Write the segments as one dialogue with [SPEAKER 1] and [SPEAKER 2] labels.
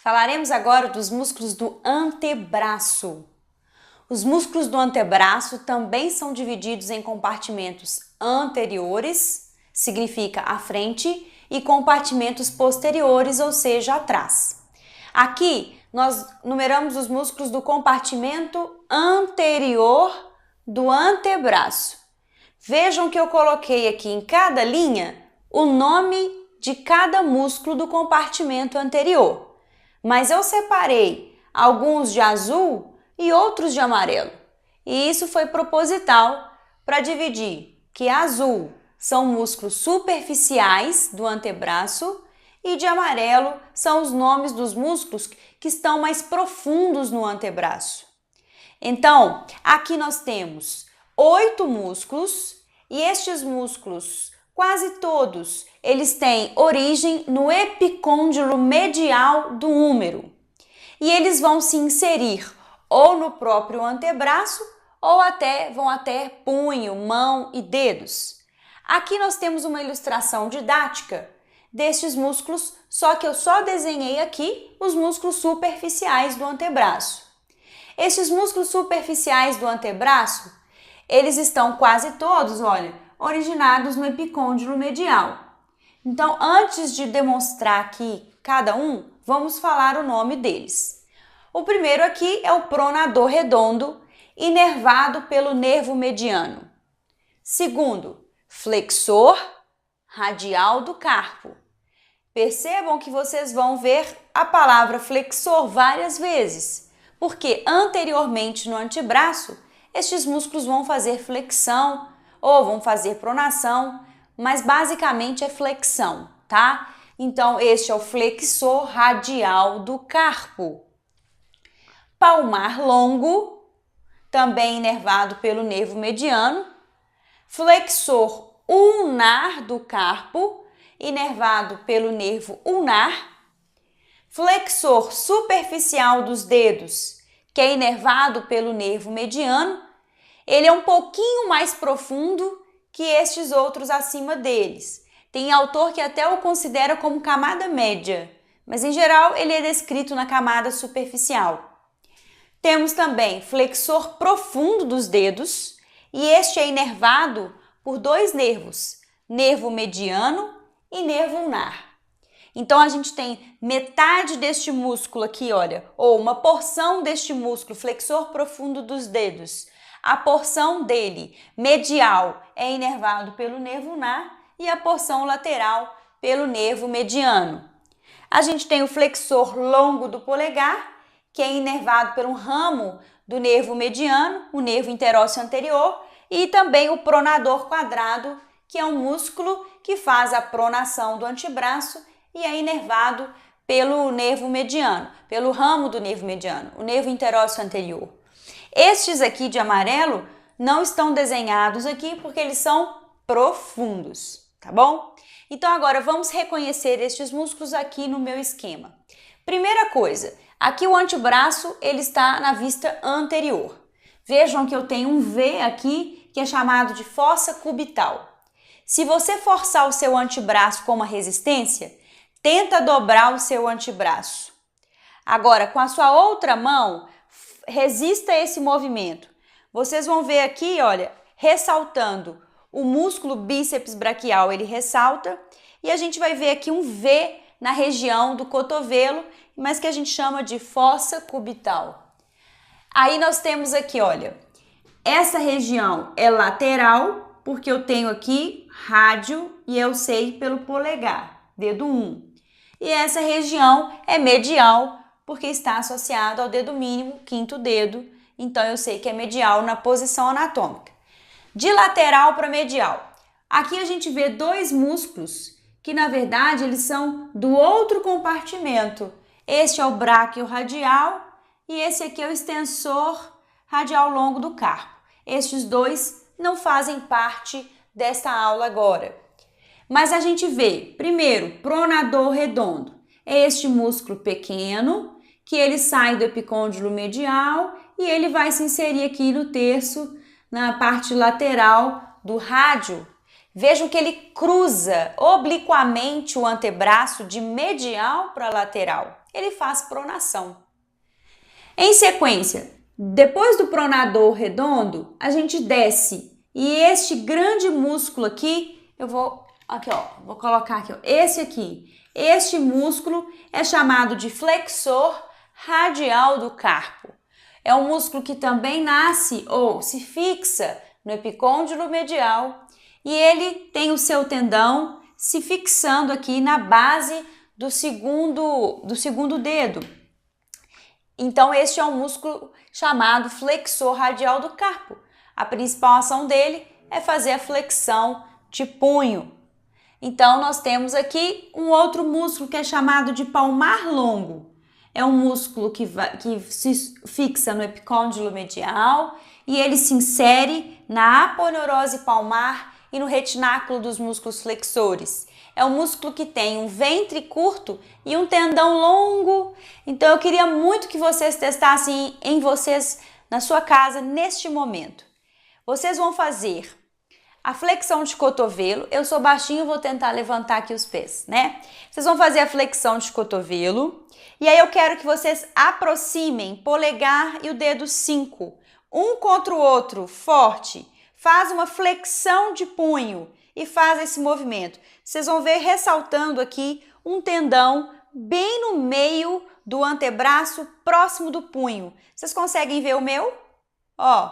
[SPEAKER 1] Falaremos agora dos músculos do antebraço. Os músculos do antebraço também são divididos em compartimentos anteriores, significa à frente, e compartimentos posteriores, ou seja, atrás. Aqui nós numeramos os músculos do compartimento anterior do antebraço. Vejam que eu coloquei aqui em cada linha o nome de cada músculo do compartimento anterior, mas eu separei alguns de azul e outros de amarelo. E isso foi proposital para dividir que azul são músculos superficiais do antebraço e de amarelo são os nomes dos músculos que estão mais profundos no antebraço. Então, aqui nós temos 8 músculos e estes músculos, quase todos, eles têm origem no epicôndilo medial do húmero e eles vão se inserir ou no próprio antebraço ou vão até punho, mão e dedos. Aqui nós temos uma ilustração didática destes músculos, só que eu só desenhei aqui os músculos superficiais do antebraço. Estes músculos superficiais do antebraço, eles estão quase todos, olha, originados no epicôndilo medial. Então, antes de demonstrar aqui cada um, vamos falar o nome deles. O primeiro aqui é o pronador redondo, inervado pelo nervo mediano. Segundo, flexor radial do carpo. Percebam que vocês vão ver a palavra flexor várias vezes, porque anteriormente no antebraço, estes músculos vão fazer flexão ou vão fazer pronação, mas basicamente é flexão, tá? Então, este é o flexor radial do carpo. Palmar longo, também inervado pelo nervo mediano. Flexor ulnar do carpo, inervado pelo nervo ulnar. Flexor superficial dos dedos, que é inervado pelo nervo mediano. Ele é um pouquinho mais profundo que estes outros acima deles. Tem autor que até o considera como camada média, mas em geral ele é descrito na camada superficial. Temos também flexor profundo dos dedos, e este é inervado por 2 nervos, nervo mediano e nervo ulnar. Então, a gente tem metade deste músculo aqui, olha, ou uma porção deste músculo, flexor profundo dos dedos. A porção dele, medial, é inervado pelo nervo ulnar e a porção lateral pelo nervo mediano. A gente tem o flexor longo do polegar, que é inervado por um ramo do nervo mediano, o nervo interósseo anterior, e também o pronador quadrado, que é um músculo que faz a pronação do antebraço e é inervado pelo nervo mediano, pelo ramo do nervo mediano, o nervo interósseo anterior. Estes aqui de amarelo não estão desenhados aqui porque eles são profundos, tá bom? Então agora vamos reconhecer estes músculos aqui no meu esquema. Primeira coisa, aqui o antebraço ele está na vista anterior. Vejam que eu tenho um V aqui que é chamado de fossa cubital. Se você forçar o seu antebraço com uma resistência, tenta dobrar o seu antebraço. Agora, com a sua outra mão, resista a esse movimento. Vocês vão ver aqui, olha, ressaltando o músculo bíceps braquial, ele ressalta, e a gente vai ver aqui um V na região do cotovelo, mas que a gente chama de fossa cubital. Aí nós temos aqui, olha, essa região é lateral, porque eu tenho aqui rádio e eu sei pelo polegar, dedo 1. E essa região é medial, porque está associado ao dedo mínimo, quinto dedo, então eu sei que é medial na posição anatômica. De lateral para medial, aqui a gente vê 2 músculos que na verdade eles são do outro compartimento. Este é o bráquio radial e esse aqui é o extensor radial longo do carpo. Estes 2 não fazem parte desta aula agora. Mas a gente vê, primeiro, pronador redondo. É este músculo pequeno, que ele sai do epicôndilo medial e ele vai se inserir aqui no terço, na parte lateral do rádio. Vejam que ele cruza obliquamente o antebraço de medial para lateral. Ele faz pronação. Em sequência, depois do pronador redondo, a gente desce. E este grande músculo aqui, vou colocar aqui, ó, esse aqui. Este músculo é chamado de flexor radial do carpo. É um músculo que também nasce ou se fixa no epicôndilo medial e ele tem o seu tendão se fixando aqui na base do segundo dedo. Então, este é um músculo chamado flexor radial do carpo. A principal ação dele é fazer a flexão de punho. Então, nós temos aqui um outro músculo que é chamado de palmar longo. É um músculo que se fixa no epicôndilo medial e ele se insere na aponeurose palmar e no retináculo dos músculos flexores. É um músculo que tem um ventre curto e um tendão longo. Então, eu queria muito que vocês testassem em vocês, na sua casa, neste momento. Vocês vão fazer a flexão de cotovelo. Eu sou baixinho, vou tentar levantar aqui os pés, né? Vocês vão fazer a flexão de cotovelo. E aí eu quero que vocês aproximem polegar e o dedo 5, um contra o outro, forte. Faz uma flexão de punho e faz esse movimento. Vocês vão ver ressaltando aqui um tendão bem no meio do antebraço, próximo do punho. Vocês conseguem ver o meu? Ó.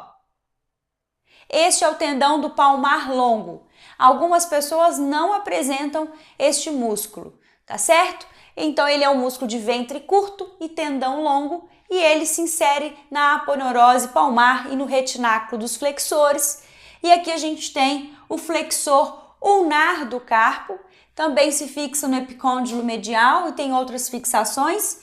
[SPEAKER 1] Este é o tendão do palmar longo. Algumas pessoas não apresentam este músculo, tá certo? Então, ele é um músculo de ventre curto e tendão longo e ele se insere na aponeurose palmar e no retináculo dos flexores. E aqui a gente tem o flexor ulnar do carpo, também se fixa no epicôndilo medial e tem outras fixações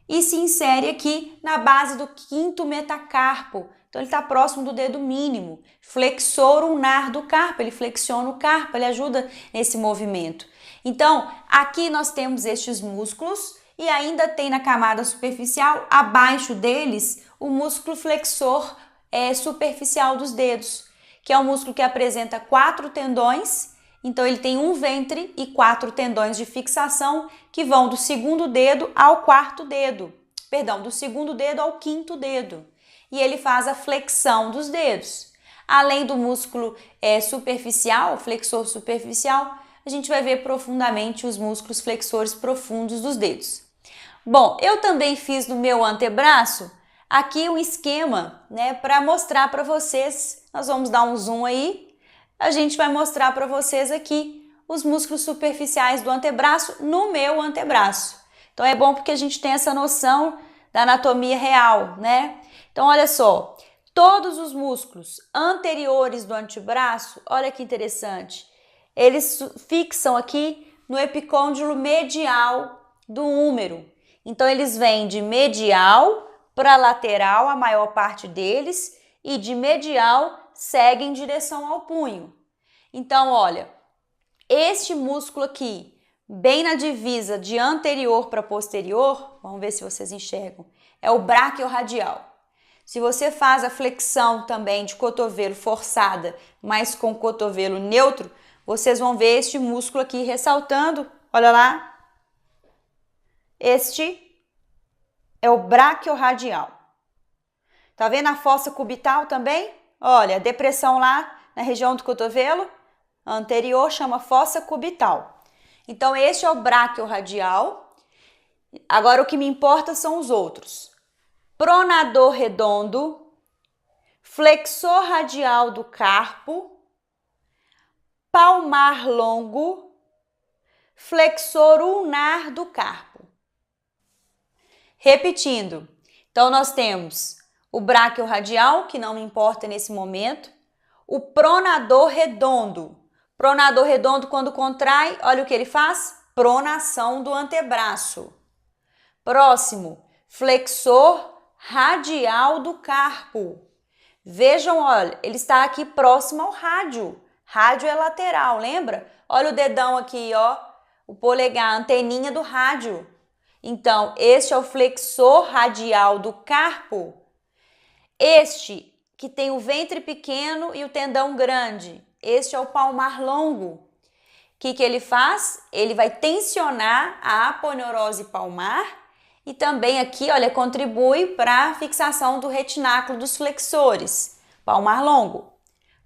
[SPEAKER 1] e se insere aqui na base do quinto metacarpo. Então, ele está próximo do dedo mínimo. Flexor ulnar do carpo, ele flexiona o carpo, ele ajuda nesse movimento. Então, aqui nós temos estes músculos e ainda tem na camada superficial, abaixo deles, o músculo flexor superficial dos dedos, que é um músculo que apresenta 4 tendões. Então, ele tem um ventre e 4 tendões de fixação que vão do segundo dedo ao quarto dedo. Perdão, do segundo dedo ao quinto dedo. E ele faz a flexão dos dedos. Além do músculo superficial, flexor superficial, a gente vai ver profundamente os músculos flexores profundos dos dedos. Bom, eu também fiz no meu antebraço aqui um esquema, né, para mostrar para vocês. Nós vamos dar um zoom aí. A gente vai mostrar para vocês aqui os músculos superficiais do antebraço no meu antebraço. Então é bom porque a gente tem essa noção da anatomia real, né? Então olha só, todos os músculos anteriores do antebraço, olha que interessante, eles fixam aqui no epicôndilo medial do húmero. Então eles vêm de medial para lateral, a maior parte deles, e de medial seguem em direção ao punho. Então, olha, este músculo aqui, bem na divisa de anterior para posterior, vamos ver se vocês enxergam, é o braquiorradial. Se você faz a flexão também de cotovelo forçada, mas com cotovelo neutro, vocês vão ver este músculo aqui ressaltando, olha lá. Este é o braquiorradial. Tá vendo a fossa cubital também? Olha, depressão lá na região do cotovelo anterior chama fossa cubital. Então, este é o braquiorradial. Agora, o que me importa são os outros. Pronador redondo, flexor radial do carpo, palmar longo, flexor ulnar do carpo. Repetindo, então nós temos o braquiorradial, que não me importa nesse momento, o pronador redondo. Pronador redondo, quando contrai, olha o que ele faz? Pronação do antebraço. Próximo, flexor radial do carpo. Vejam, olha, ele está aqui próximo ao rádio. Rádio é lateral, lembra? Olha o dedão aqui, ó, o polegar, a anteninha do rádio. Então, este é o flexor radial do carpo. Este que tem o ventre pequeno e o tendão grande Este é o palmar longo. O que ele faz? Ele vai tensionar a aponeurose palmar e também aqui, olha, contribui para a fixação do retináculo dos flexores. Palmar longo.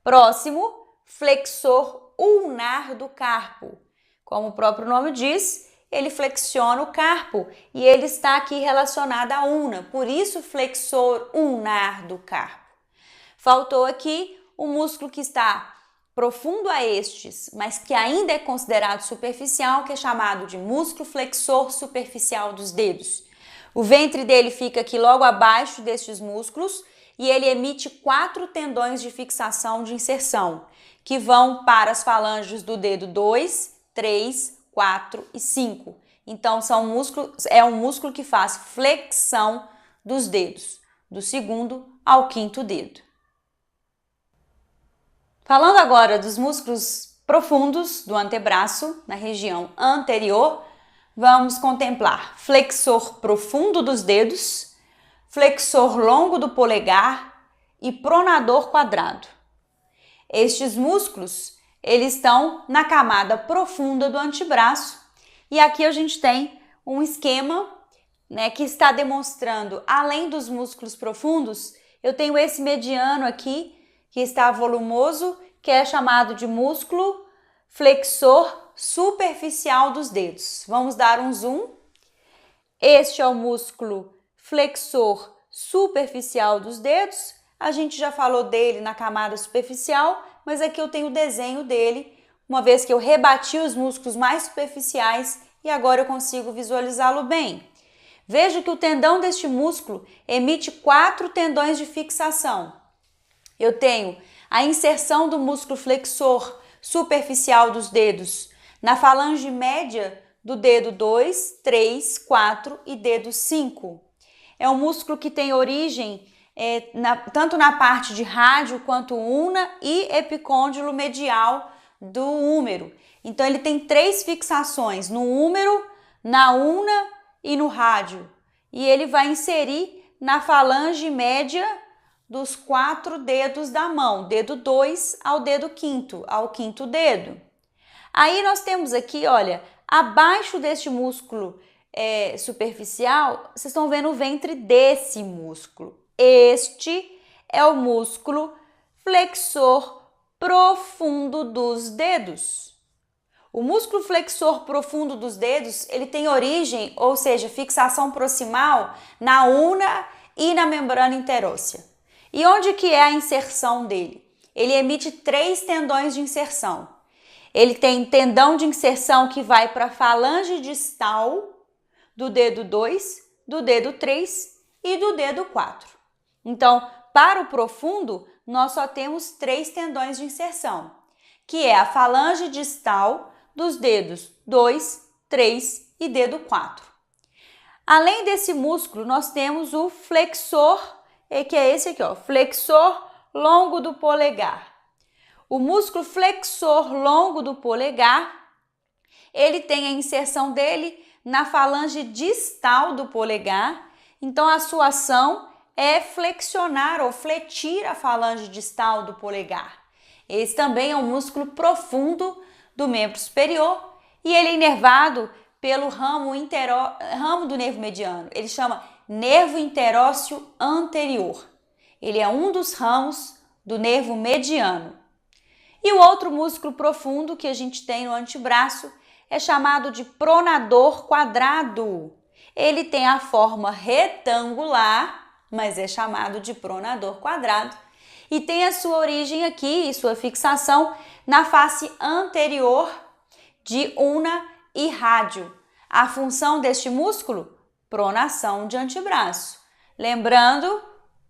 [SPEAKER 1] Próximo, flexor ulnar do carpo. Como o próprio nome diz, ele flexiona o carpo e ele está aqui relacionado à ulna, por isso flexor ulnar do carpo. Faltou aqui o músculo que está profundo a estes, mas que ainda é considerado superficial, que é chamado de músculo flexor superficial dos dedos. O ventre dele fica aqui logo abaixo destes músculos e ele emite 4 tendões de fixação de inserção, que vão para as falanges do dedo 2, 3, 4 e 5. Então, é um músculo que faz flexão dos dedos, do segundo ao quinto dedo. Falando agora dos músculos profundos do antebraço, na região anterior, vamos contemplar flexor profundo dos dedos, flexor longo do polegar e pronador quadrado. Estes músculos, eles estão na camada profunda do antebraço e aqui a gente tem um esquema, né, que está demonstrando, além dos músculos profundos, eu tenho esse mediano aqui, que está volumoso, que é chamado de músculo flexor superficial dos dedos. Vamos dar um zoom. Este é o músculo flexor superficial dos dedos. A gente já falou dele na camada superficial, mas aqui eu tenho o desenho dele, uma vez que eu rebati os músculos mais superficiais e agora eu consigo visualizá-lo bem. Veja que o tendão deste músculo emite 4 tendões de fixação. Eu tenho a inserção do músculo flexor superficial dos dedos na falange média do dedo 2, 3, 4 e dedo 5. É um músculo que tem origem tanto na parte de rádio quanto ulna e epicôndilo medial do húmero. Então ele tem 3 fixações, no húmero, na ulna e no rádio. E ele vai inserir na falange média dos 4 dedos da mão, dedo 2 ao dedo quinto, ao quinto dedo. Aí nós temos aqui, olha, abaixo deste músculo superficial, vocês estão vendo o ventre desse músculo. Este é o músculo flexor profundo dos dedos. O músculo flexor profundo dos dedos, ele tem origem, ou seja, fixação proximal na ulna e na membrana interóssea. E onde que é a inserção dele? Ele emite 3 tendões de inserção. Ele tem tendão de inserção que vai para a falange distal do dedo 2, do dedo 3 e do dedo 4. Então, para o profundo, nós só temos 3 tendões de inserção, que é a falange distal dos dedos 2, 3 e dedo 4. Além desse músculo, nós temos o flexor, que é esse aqui, ó, flexor longo do polegar. O músculo flexor longo do polegar, ele tem a inserção dele na falange distal do polegar, então a sua ação é flexionar ou fletir a falange distal do polegar. Esse também é um músculo profundo do membro superior e ele é inervado pelo ramo do nervo mediano. Ele chama nervo interósseo anterior. Ele é um dos ramos do nervo mediano. E o outro músculo profundo que a gente tem no antebraço é chamado de pronador quadrado. Ele tem a forma retangular, mas é chamado de pronador quadrado. E tem a sua origem aqui e sua fixação na face anterior de ulna e rádio. A função deste músculo? Pronação de antebraço. Lembrando,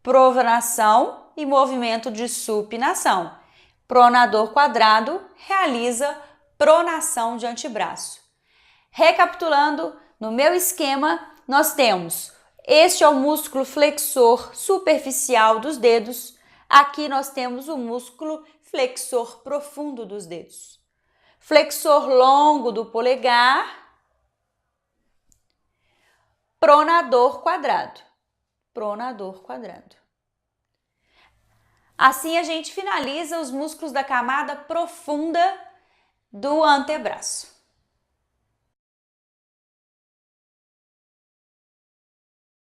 [SPEAKER 1] pronação e movimento de supinação. Pronador quadrado realiza pronação de antebraço. Recapitulando, no meu esquema, nós temos este é o músculo flexor superficial dos dedos. Aqui nós temos o músculo flexor profundo dos dedos. Flexor longo do polegar. Pronador quadrado. Pronador quadrado. Assim a gente finaliza os músculos da camada profunda do antebraço.